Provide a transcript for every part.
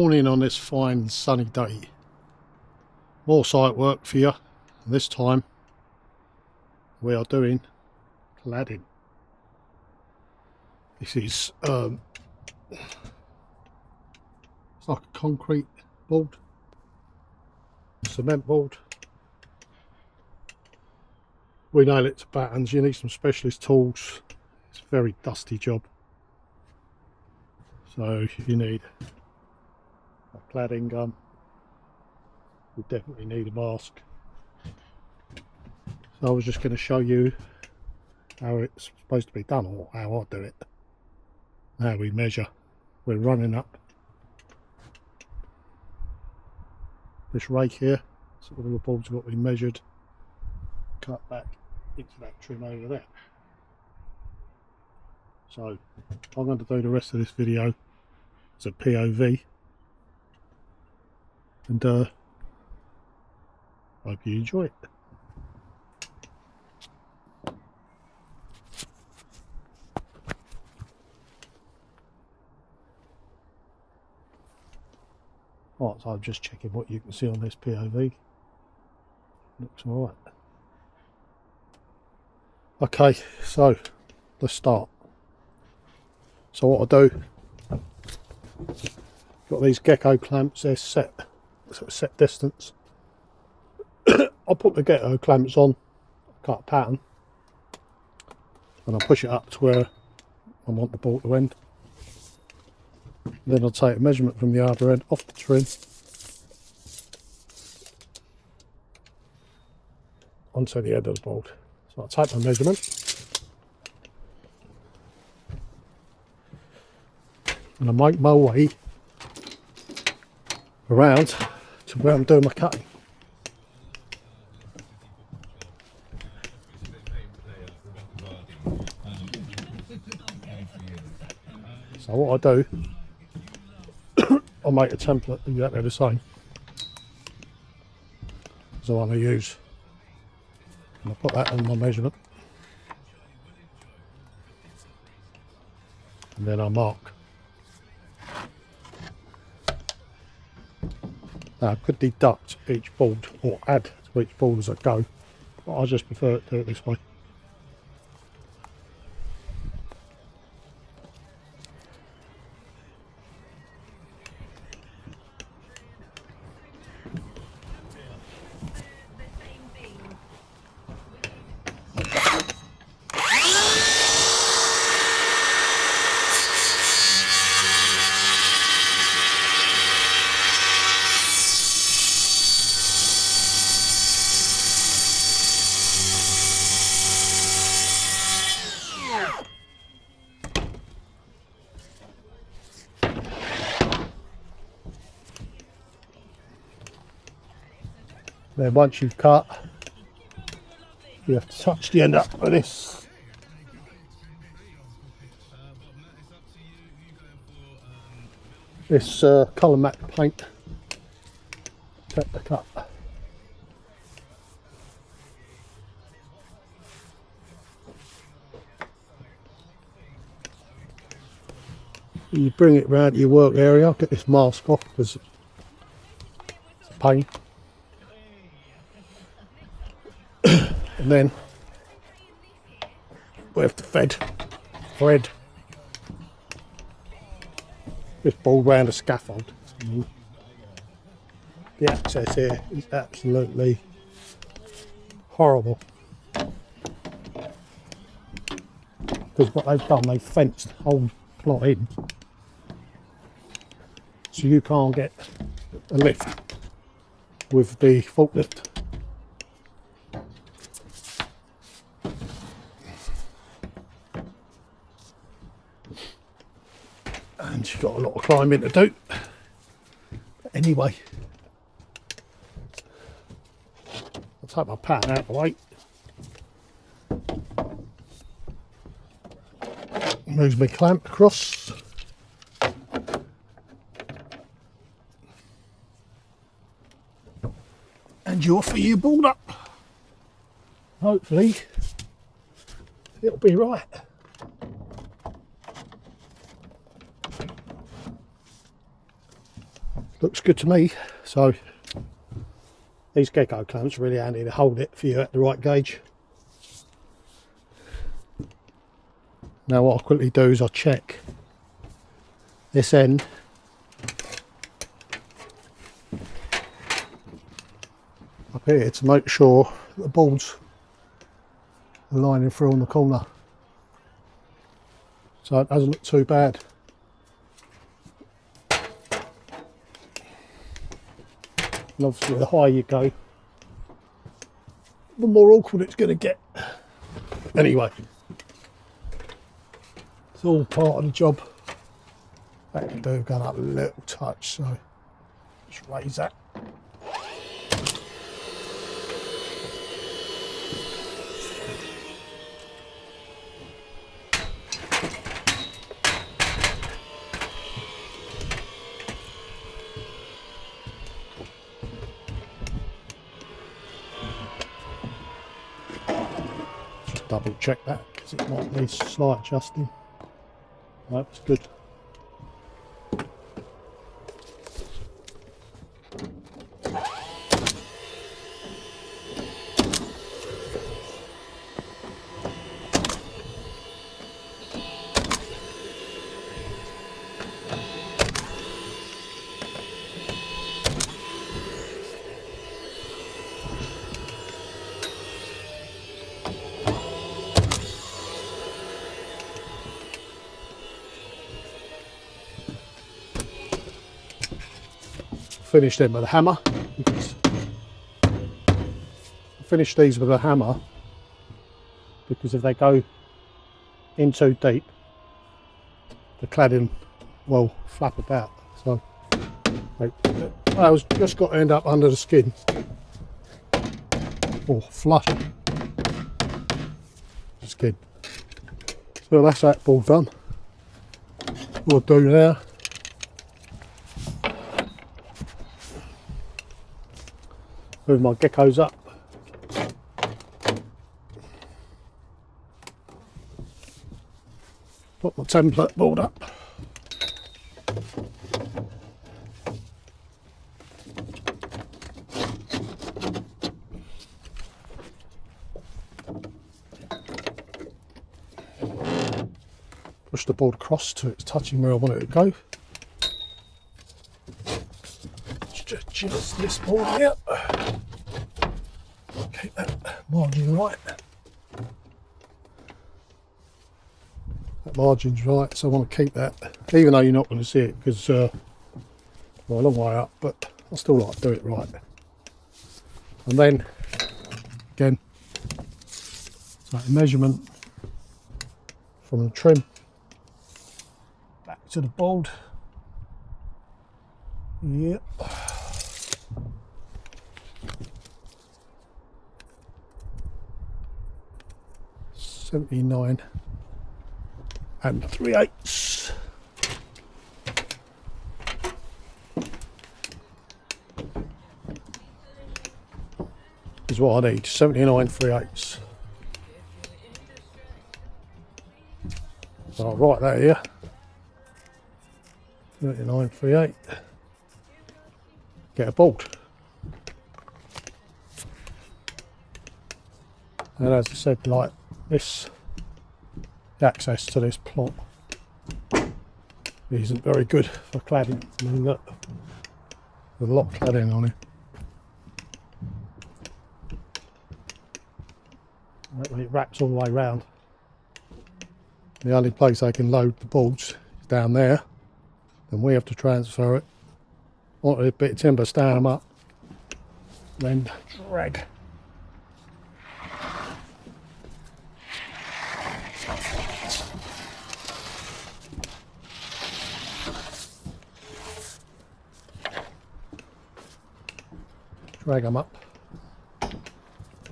Morning on this fine sunny day. More site work for you. This time we are doing cladding. This is it's like a concrete board, cement board. We nail it to patterns. You need some specialist tools. It's a very dusty job, so you need a cladding gun. You definitely need a mask. So I was just going to show you how it's supposed to be done, or how I do it. How we measure. We're running up this rake here, so all the boards have got to be measured, cut back into that trim over there. So I'm going to do the rest of this video as a POV, and hope you enjoy it. Right, so I'm just checking what you can see on this POV. Looks alright. Okay, so let's start. So what I do, got these gecko clamps, they're set distance. I'll put the gecko clamps on, cut a pattern, and I'll push it up to where I want the bolt to end. Then I'll take a measurement from the other end off the trim onto the end of the board. So I'll take my measurement and I make my way around to where I'm doing my cutting. So what I do, I'll make a template exactly the same as the one I use, and I'll put that on my measurement, and then I'll mark. Now I could deduct each board or add to each board as I go, but I just prefer to do it this way. Then once you've cut, you have to touch the end up with this. This colour matte paint. Take the cut. You bring it round to your work area. I'll get this mask off because it's a pain. And then we have to thread this board round a scaffold. The access here is absolutely horrible, because what they've done, they've fenced the whole plot in, so you can't get a lift with the forklift. And you've got a lot of climbing to do. But anyway, I'll take my pattern out of the way. Move my clamp across. And you'll fill your board up. Hopefully, it'll be right. looks good to me. So these gecko clamps are really handy to hold it for you at the right gauge. Now what I'll quickly do is I'll check this end up here to make sure that the boards are lining through on the corner, so it doesn't look too bad. And obviously the higher you go, the more awkward it's going to get. Anyway, it's all part of the job. That can do going up a little touch, so just raise that. Double check that because it might need slight adjusting. Right, that's good. Finish them with a hammer. Finish these with a hammer because if they go in too deep, the cladding will flap about. So I was just got to end up under the skin or flush the skin. So that's that board done. What I'll do now, move my geckos up. Put my template board up. Push the board across to it's touching where I want it to go. Just adjust this board here. Keep that margin right. That margin's right, so I want to keep that, even though you're not going to see it because well, a long way up, but I still like to do it right. And then again, so a measurement from the trim back to the board. Yep. .79 and 3/8. Is what I need. 79 3/8. So I'll write that here. 79 3/8. Get a bolt. And as I said, like this, the access to this plot isn't very good for cladding. I mean, look, there's a lot of cladding on it. It wraps all the way round. The only place they can load the boards is down there. Then we have to transfer it onto a bit of timber, stand them up, then drag. Drag them up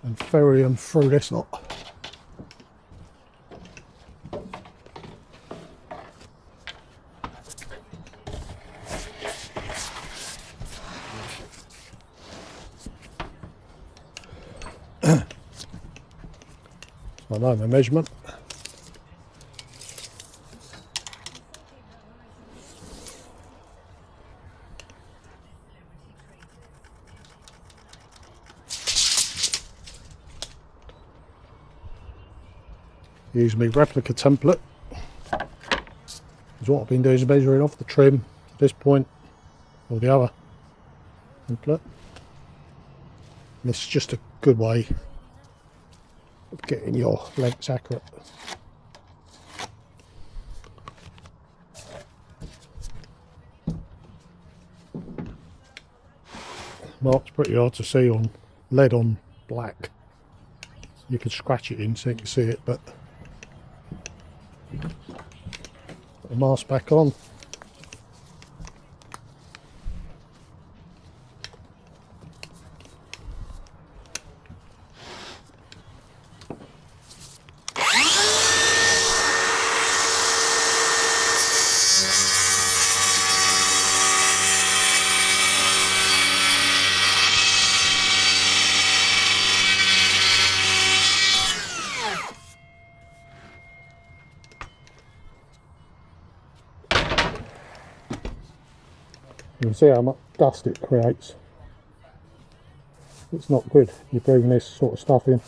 and ferry them through this lot. So I know the measurement. Use my replica template. Because what I've been doing is measuring off the trim to this point, or the other template. And this is just a good way of getting your lengths accurate. Mark's pretty hard to see on lead on black. You can scratch it in so you can see it, but put the mask back on. You can see how much dust it creates. It's not good, you're breathing this sort of stuff in.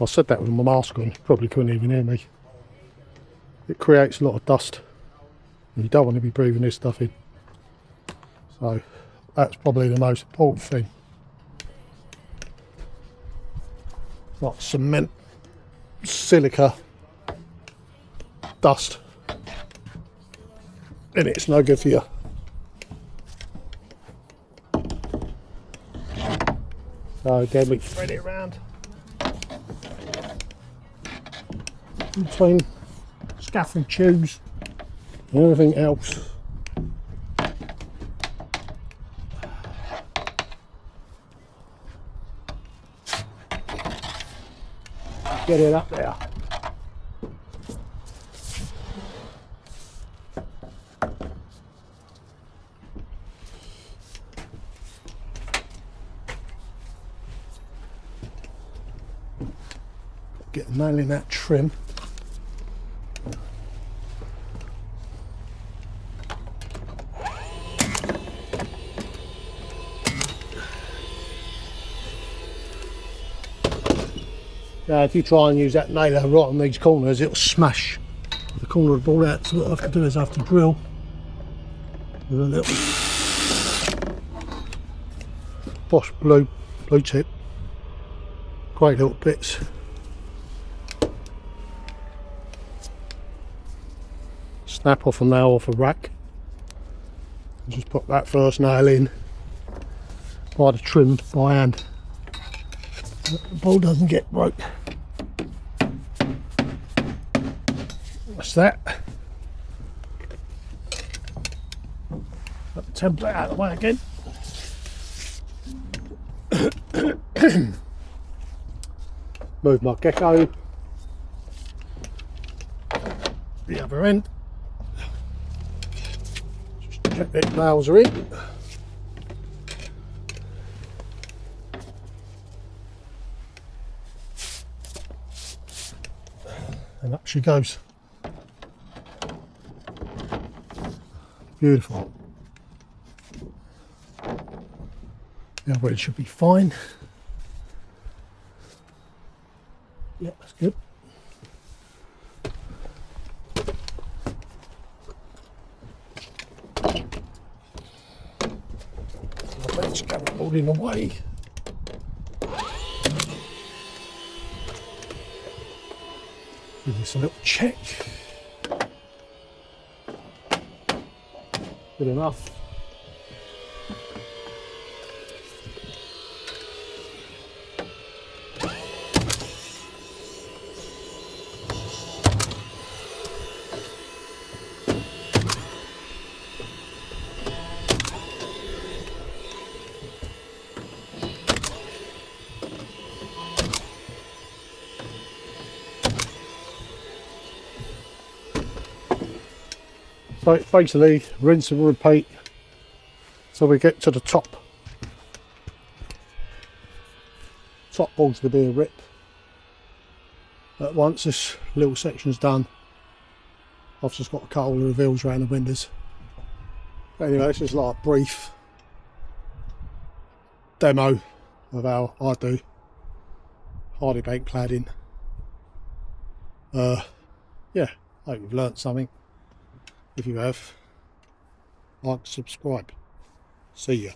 I said that with my mask on, you probably couldn't even hear me. It creates a lot of dust, and you don't want to be breathing this stuff in. So that's probably the most important thing. Like cement, silica, dust. And it's no good for you. So again, we thread it around between scaffold tubes and everything else. Get it up there. Get nailing that trim. Now if you try and use that nailer right on these corners, it'll smash the corner of the board out. So what I have to do is I have to drill with a little Bosch blue tip. Great little bits. Snap off a nail off a rack. Just put that first nail in by the trim by hand. The ball doesn't get broke. That's that. Put the template out of the way again. Move my gecko. The other end. Just check the nails are in. And up she goes. Beautiful. The other end should be fine. Yeah, that's good. Let's get it all in the way. Give this a little check. Good enough. So it's basically rinse and repeat so we get to the top. Top board's going to be a rip. But once this little section's done, I've just got a couple of reveals around the windows. Anyway, it's just like a brief demo of how I do. hardy bank cladding. Yeah, I hope you've learnt something. If you have, like, subscribe. See ya.